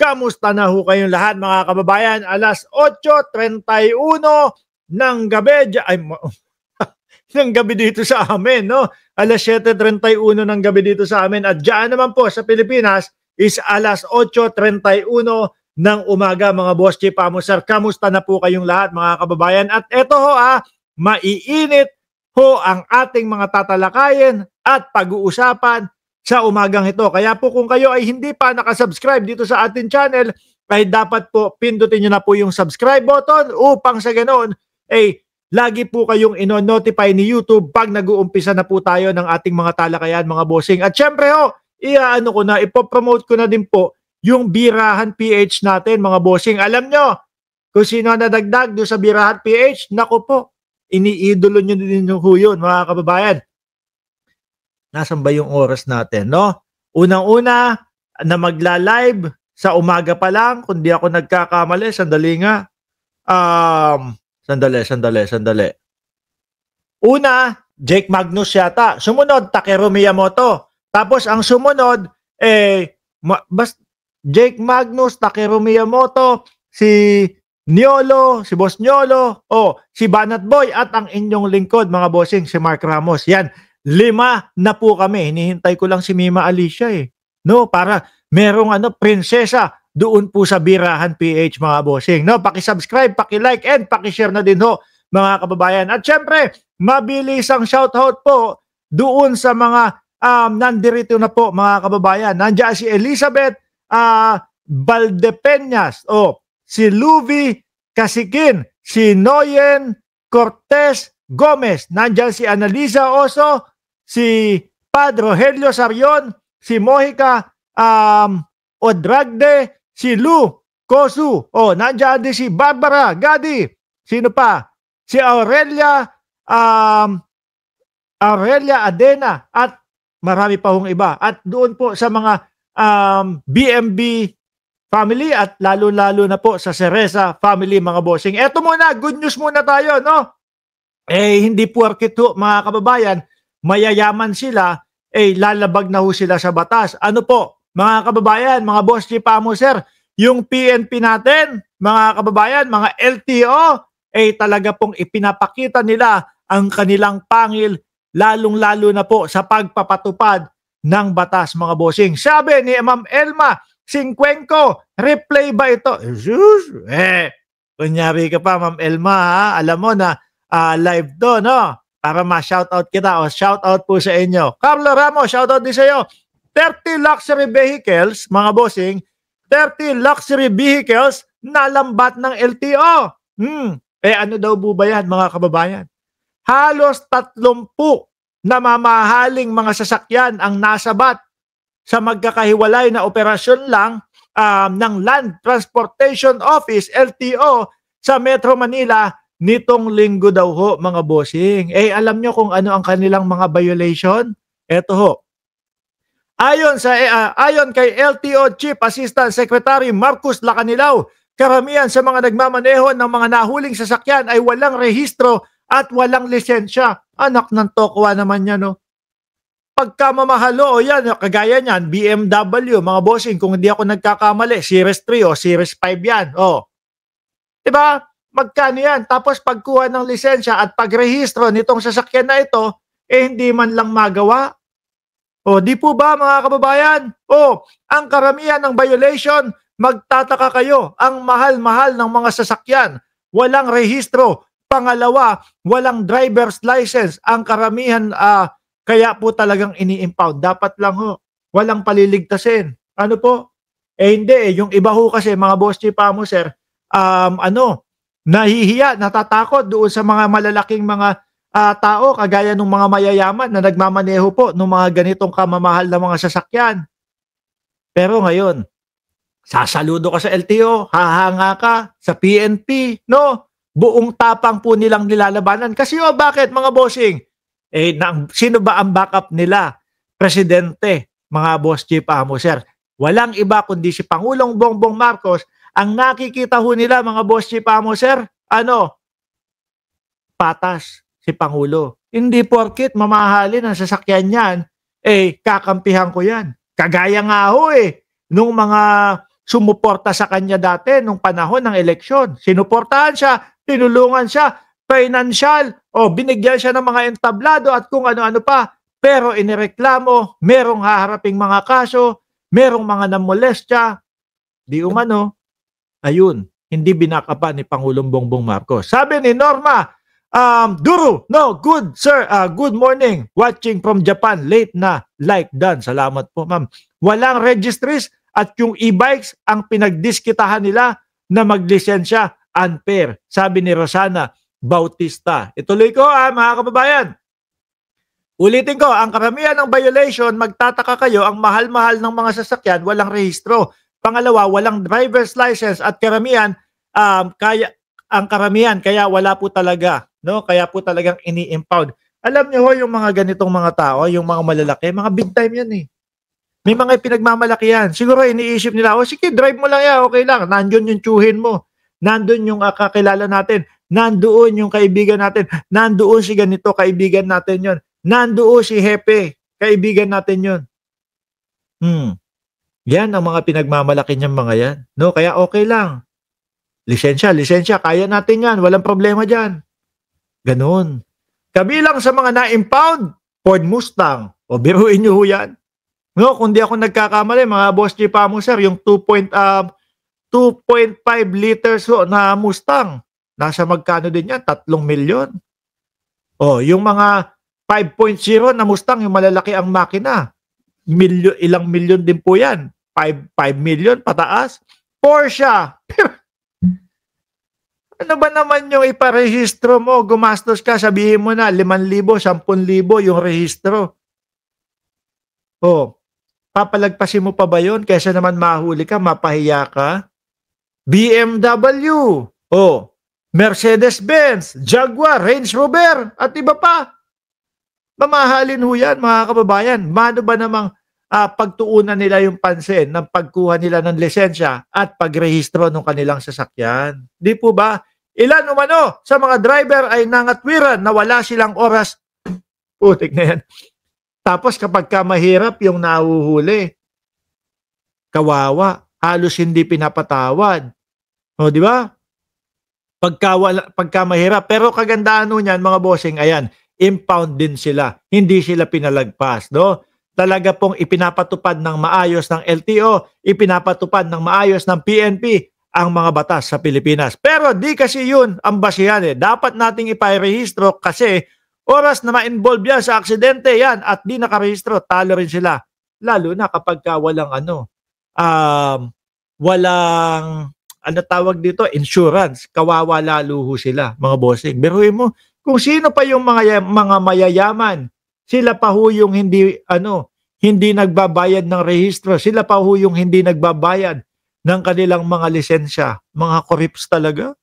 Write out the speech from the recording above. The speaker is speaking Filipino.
Kamusta na ho kayong lahat mga kababayan? Alas 8:31 ng gabi, ng gabi dito sa amin, no? Alas 7:31 ng gabi dito sa amin at diyan naman po sa Pilipinas is alas 8:31 ng umaga mga boss chief amo sir. Kamusta na po kayong lahat mga kababayan? At eto ho maiinit ho ang ating mga tatalakayin at pag-uusapan sa umagang ito. Kaya po kung kayo ay hindi pa nakasubscribe dito sa ating channel, ay dapat po pindutin nyo na po yung subscribe button upang sa ganoon ay lagi po kayong ino-notify ni YouTube pag nag-uumpisa na po tayo ng ating mga talakayan mga bossing. At syempre ho, ipopromote ko na din po yung Birahan PH natin mga bossing. Alam nyo, kung sino nadagdag doon sa Birahan PH, naku po, iniidolo nyo din yung yun mga kababayan. Nasaan ba yung oras natin, no? Unang-una na magla-live sa umaga pa lang, kung di ako nagkakamali, sandali nga. Sandali. Una, Jake Magnus yata. Sumunod, Takeru Miyamoto. Tapos ang sumunod, Jake Magnus, Takeru Miyamoto, si Niolo, si Boss Niolo, si Banat Boy, at ang inyong lingkod, mga bossing, si Mark Ramos. Yan. 5 na po kami. Hinihintay ko lang si Mima Alicia no, para merong prinsesa doon po sa Birahan PH mga bossing. No, paki-subscribe, paki-like and paki-share na din ho mga kababayan. At syempre, mabilis ang shoutout po doon sa mga nandirito na po mga kababayan. Nandiyan si Elizabeth Valdepeñas, si Luvi Kasikin, si Noyen Cortez Gomez, nandiyan si Annalisa Oso, si Padre Rogelio Sarion, si Mojica Odragde, si Lu Kosu, nandiyan din si Barbara Gadi, sino pa? Si Aurelia Adena at marami pa hong iba. At doon po sa mga BMB family at lalo-lalo na po sa Cereza family mga bossing. Eto muna, good news muna tayo, no? Hindi porket ho, mga kababayan, mayayaman sila, lalabag na ho sila sa batas. Ano po, mga kababayan, mga boss chief amo sir, yung PNP natin, mga kababayan, mga LTO, talaga pong ipinapakita nila ang kanilang pangil, lalong-lalo na po sa pagpapatupad ng batas, mga bossing. Sabi ni Ma'am Elma Singcuenco, replay ba ito? Kunyari ka pa, Ma'am Elma, alam mo na, live to, no? Para ma-shoutout kita shoutout po sa inyo. Carlo Ramos, shoutout din sa iyo. 30 luxury vehicles, mga bossing, 30 luxury vehicles nalambat ng LTO. Ano daw po ba yan, mga kababayan? Halos 30 na mamahaling mga sasakyan ang nasabat sa magkakahiwalay na operasyon lang ng Land Transportation Office, LTO, sa Metro Manila nitong linggo daw ho, mga bossing. Alam nyo kung ano ang kanilang mga violation? Eto ho. Ayon kay LTO Chief Assistant Secretary Marcus Lacanilaw, karamihan sa mga nagmamaneho ng mga nahuling sasakyan ay walang rehistro at walang lisensya. Anak ng tokwa naman yan, no? Pagkamamahalo, yan, kagaya niyan, BMW, mga bossing, kung hindi ako nagkakamali, Series 3 o Series 5 yan. Diba? Magkano yan? Tapos pagkuha ng lisensya at pagrehistro nitong sasakyan na ito, hindi man lang magawa. Di po ba mga kababayan? Ang karamihan ng violation, magtataka kayo, ang mahal-mahal ng mga sasakyan, walang rehistro. Pangalawa, walang driver's license. Ang karamihan, kaya po talagang ini-impound. Dapat lang ho, walang paliligtasin. Ano po? Hindi. Yung iba ho kasi, mga boss chief amo sir, nahihiya, natatakot doon sa mga malalaking mga tao, kagaya ng mga mayayaman na nagmamaneho po ng mga ganitong kamamahal na mga sasakyan. Pero ngayon, sasaludo ka sa LTO, hahanga ka sa PNP, no? Buong tapang po nilang nilalabanan. Kasi bakit mga bossing? Sino ba ang backup nila? Presidente, mga boss chief amo sir. Walang iba kundi si Pangulong Bongbong Marcos. Ang nakikita ho nila, mga boss chief amo sir, patas si Pangulo. Hindi porket mamahalin ang sasakyan niyan, kakampihan ko yan. Kagaya nga ho nung mga sumuporta sa kanya dati nung panahon ng eleksyon. Sinuportahan siya, tinulungan siya, financial, o binigyan siya ng mga entablado at kung ano-ano pa. Pero inireklamo, merong haharaping mga kaso, merong mga namolestya, di umano, ayun, hindi binakapan ni Pangulong Bongbong Marcos. Sabi ni Norma, Duru, no, good sir, good morning, watching from Japan, late na, like done. Salamat po ma'am. Walang registries at yung e-bikes ang pinagdiskitahan nila na maglisensya, unfair. Sabi ni Rosana Bautista. Ituloy ko mga kababayan. Ulitin ko, ang karamihan ng violation, magtataka kayo, ang mahal-mahal ng mga sasakyan, walang rehistro. Pangalawa, walang driver's license at karamihan, ang karamihan, kaya wala po talaga. No? Kaya po talagang ini-impound. Alam niyo ho, yung mga ganitong mga tao, yung mga malalaki, mga big time yan eh. May mga pinagmamalaki yan. Siguro iniisip nila, sige, drive mo lang yan, okay lang. Nandun yung tsuhin mo. Nandun yung kakilala natin. Nandoon yung kaibigan natin. Nandoon si ganito, kaibigan natin yon. Nandoon si Hepe, kaibigan natin yun. Yan ang mga pinagmamalaki niyang mga yan. No? Kaya okay lang. Lisensya, kaya natin yan. Walang problema dyan. Ganun. Kabilang sa mga na-impound, Ford Mustang. O biruin nyo yan. No, kung di ako nagkakamali, mga boss G Pamo sir, yung 2.5 liters na Mustang. Nasa magkano din yan? 3 milyon. O, yung mga 5.0 na Mustang, yung malalaki ang makina. Ilang milyon din po yan. 5 million pataas. Porsche. Ano ba naman yung iparehistro mo? Gumastos ka, sabihin mo na 5,000, 10,000 yung rehistro. Papalagpasin mo pa ba yun? Kaysa naman mahuli ka, mapahiya ka. BMW. Mercedes-Benz, Jaguar, Range Rover, at iba pa. Mamahalin ho yan, mga kababayan. Mano ba namang pagtuunan nila yung pansin ng pagkuha nila ng lisensya at pagrehistro ng kanilang sasakyan? Di po ba? Ilan umano sa mga driver ay nangatwiran na wala silang oras. Putik na yan. Tapos kapag ka mahirap yung nahuhuli, kawawa, halos hindi pinapatawad. Di ba? Pagka mahirap. Pero kagandaan nun yan, mga bossing, ayan, impound din sila. Hindi sila pinalagpas, no? Talaga pong ipinapatupad ng maayos ng LTO, ipinapatupad ng maayos ng PNP ang mga batas sa Pilipinas. Pero di kasi yun ang basihan eh. Dapat nating iparehistro kasi oras na ma-involve yan sa aksidente yan at di nakarehistro, talo rin sila. Lalo na kapag walang tawag dito, insurance. Kawawa lalo ho sila, mga bossing. Biruin mo, kung sino pa yung mga mayayaman, sila pa ho yung hindi nagbabayad ng rehistro, sila pa ho yung hindi nagbabayad ng kanilang mga lisensya. Mga corrupts talaga.